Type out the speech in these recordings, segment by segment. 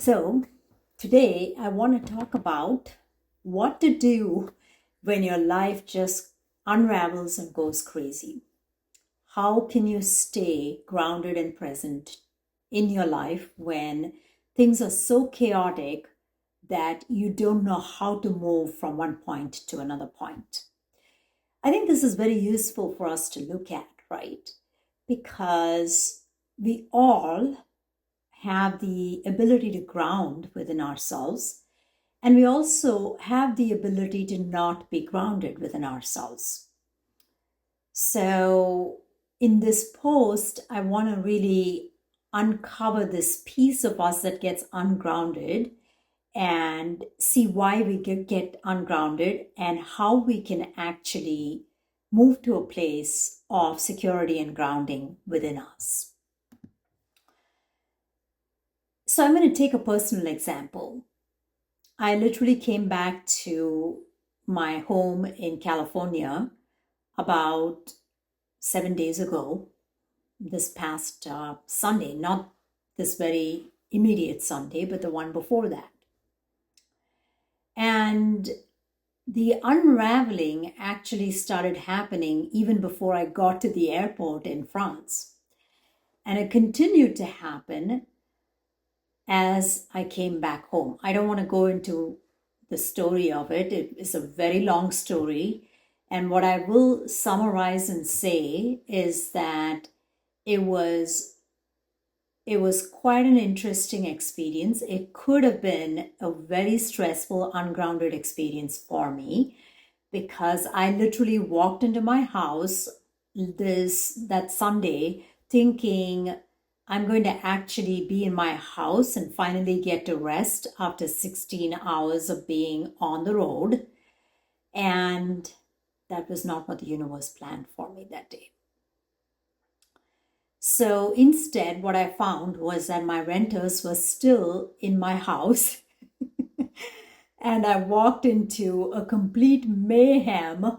So today I want to talk about what to do when your life just unravels and goes crazy. How can you stay grounded and present in your life when things are so chaotic that you don't know how to move from one point to another point? I think this is very useful for us to look at, right? Because we all have the ability to ground within ourselves, and we also have the ability to not be grounded within ourselves. So in this post, I want to really uncover this piece of us that gets ungrounded and see why we get ungrounded and how we can actually move to a place of security and grounding within us. So I'm going to take a personal example. I literally came back to my home in California about 7 days ago, this past Sunday, not this very immediate Sunday, but the one before that. And the unraveling actually started happening even before I got to the airport in France. And it continued to happen as I came back home. I don't want to go into the story of it. It is a very long story. And what I will summarize and say is that it was quite an interesting experience. It could have been a very stressful, ungrounded experience for me because I literally walked into my house that Sunday thinking I'm going to actually be in my house and finally get to rest after 16 hours of being on the road. And that was not what the universe planned for me that day. So instead, what I found was that my renters were still in my house. And I walked into a complete mayhem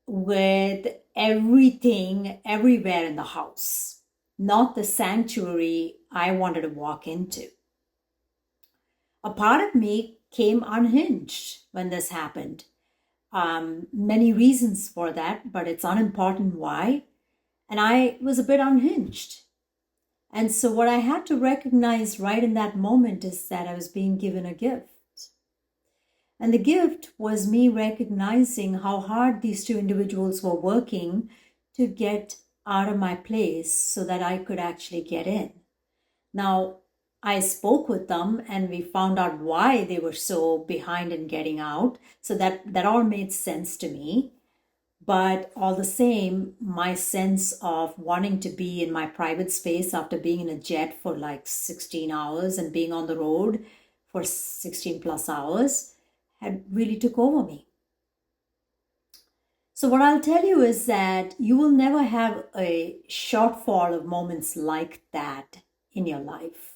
with everything everywhere in the house. Not the sanctuary I wanted to walk into. A part of me came unhinged when this happened. Many reasons for that, but it's unimportant why. And I was a bit unhinged. And so what I had to recognize right in that moment is that I was being given a gift. And the gift was me recognizing how hard these two individuals were working to get out of my place so that I could actually get in. Now, I spoke with them and we found out why they were so behind in getting out. So that all made sense to me. But all the same, my sense of wanting to be in my private space after being in a jet for like 16 hours and being on the road for 16 plus hours had really took over me. So what I'll tell you is that you will never have a shortfall of moments like that in your life.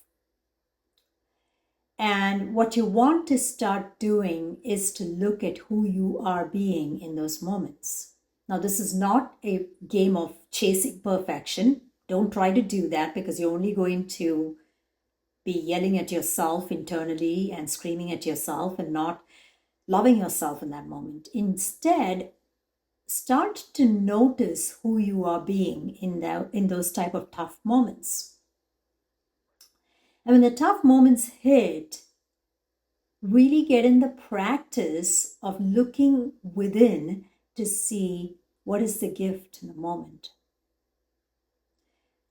And what you want to start doing is to look at who you are being in those moments. Now, this is not a game of chasing perfection. Don't try to do that because you're only going to be yelling at yourself internally and screaming at yourself and not loving yourself in that moment. Instead, start to notice who you are being in those type of tough moments. And when the tough moments hit, really get in the practice of looking within to see what is the gift in the moment.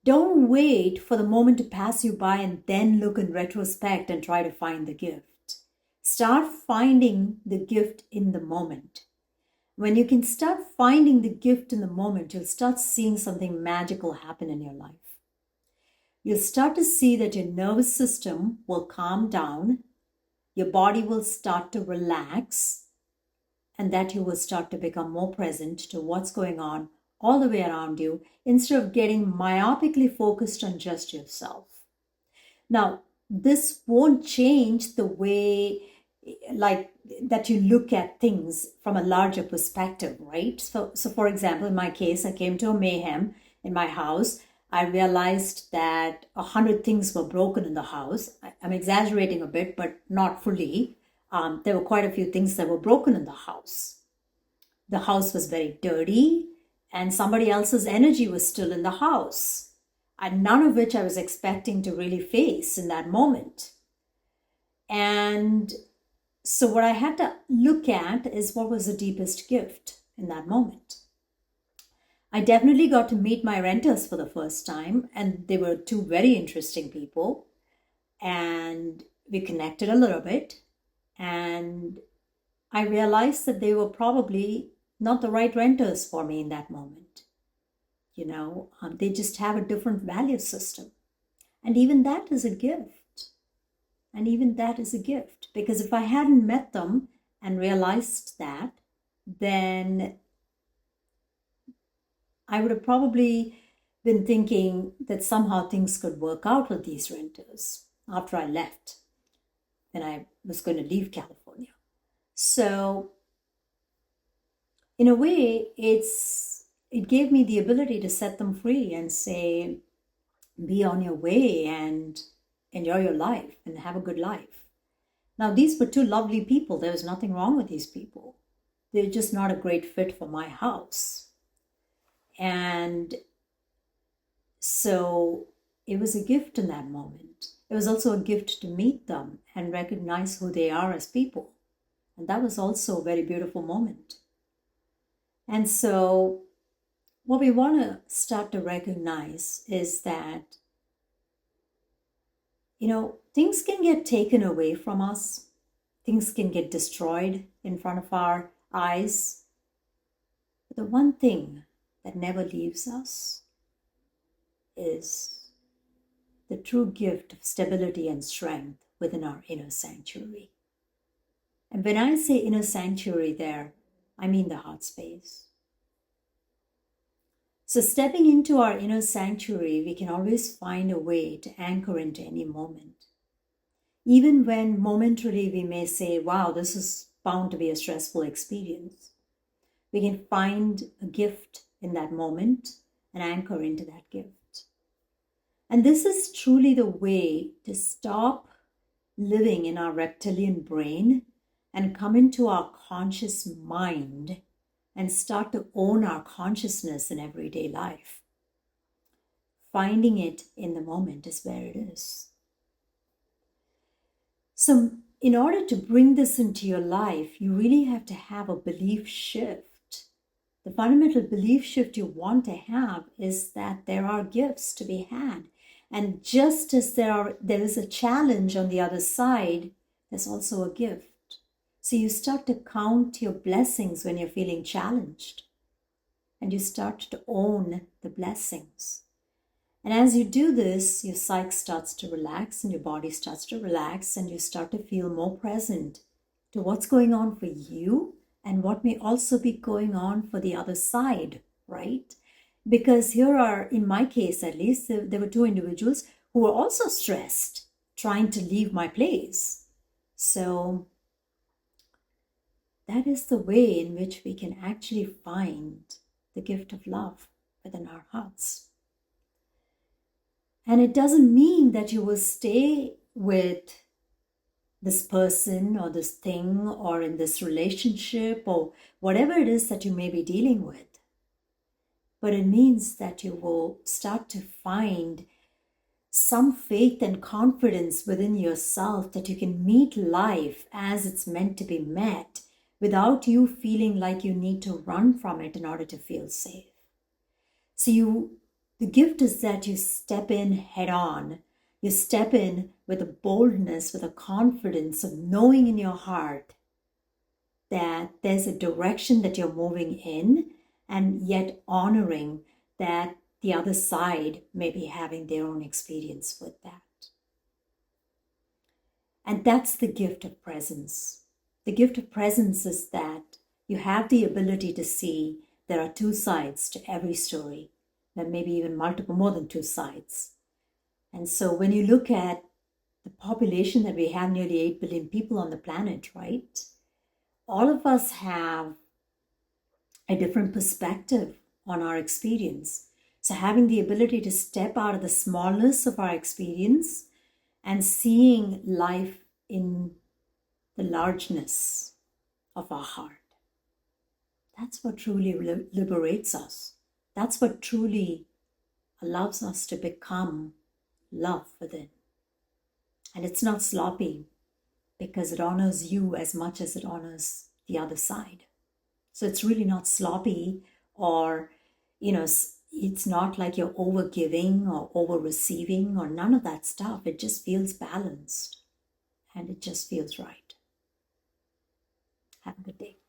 Don't wait for the moment to pass you by and then look in retrospect and try to find the gift. Start finding the gift in the moment. When you can start finding the gift in the moment, you'll start seeing something magical happen in your life. You'll start to see that your nervous system will calm down, your body will start to relax, and that you will start to become more present to what's going on all the way around you instead of getting myopically focused on just yourself. Now, this won't change the way that you look at things from a larger perspective, right? So for example, in my case, I came to a mayhem in my house. I realized that 100 things were broken in the house. I'm exaggerating a bit, but not fully. There were quite a few things that were broken in the house. The house was very dirty, and somebody else's energy was still in the house, and none of which I was expecting to really face in that moment. And so what I had to look at is what was the deepest gift in that moment. I definitely got to meet my renters for the first time, and they were two very interesting people, and we connected a little bit, and I realized that they were probably not the right renters for me in that moment. They just have a different value system. And even that is a gift. Because if I hadn't met them and realized that, then I would have probably been thinking that somehow things could work out with these renters after I left, and I was going to leave California. So in a way, it gave me the ability to set them free and say, be on your way and enjoy your life and have a good life. Now, these were two lovely people. There was nothing wrong with these people. They're just not a great fit for my house. And so it was a gift in that moment. It was also a gift to meet them and recognize who they are as people. And that was also a very beautiful moment. And so what we want to start to recognize is that, things can get taken away from us. Things can get destroyed in front of our eyes. But the one thing that never leaves us is the true gift of stability and strength within our inner sanctuary. And when I say inner sanctuary there, I mean the heart space. So stepping into our inner sanctuary, we can always find a way to anchor into any moment. Even when momentarily we may say, wow, this is bound to be a stressful experience, we can find a gift in that moment and anchor into that gift. And this is truly the way to stop living in our reptilian brain and come into our conscious mind and start to own our consciousness in everyday life. Finding it in the moment is where it is. So in order to bring this into your life, you really have to have a belief shift. The fundamental belief shift you want to have is that there are gifts to be had. And just as there is a challenge on the other side, there's also a gift. So you start to count your blessings when you're feeling challenged. And you start to own the blessings. And as you do this, your psyche starts to relax and your body starts to relax, and you start to feel more present to what's going on for you and what may also be going on for the other side, right? Because here are, in my case at least, there were two individuals who were also stressed, trying to leave my place. So that is the way in which we can actually find the gift of love within our hearts. And it doesn't mean that you will stay with this person or this thing or in this relationship or whatever it is that you may be dealing with. But it means that you will start to find some faith and confidence within yourself that you can meet life as it's meant to be met without you feeling like you need to run from it in order to feel safe. So the gift is that you step in head on. You step in with a boldness, with a confidence of knowing in your heart that there's a direction that you're moving in, and yet honoring that the other side may be having their own experience with that. And that's the gift of presence. The gift of presence is that you have the ability to see there are two sides to every story. There may be even more than two sides. And so when you look at the population that we have, nearly 8 billion people on the planet, right? All of us have a different perspective on our experience. So having the ability to step out of the smallness of our experience and seeing life in the largeness of our heart. That's what truly liberates us. That's what truly allows us to become love within. And it's not sloppy because it honors you as much as it honors the other side. So it's really not sloppy or, it's not like you're over giving or over receiving or none of that stuff. It just feels balanced and it just feels right. Have a good day.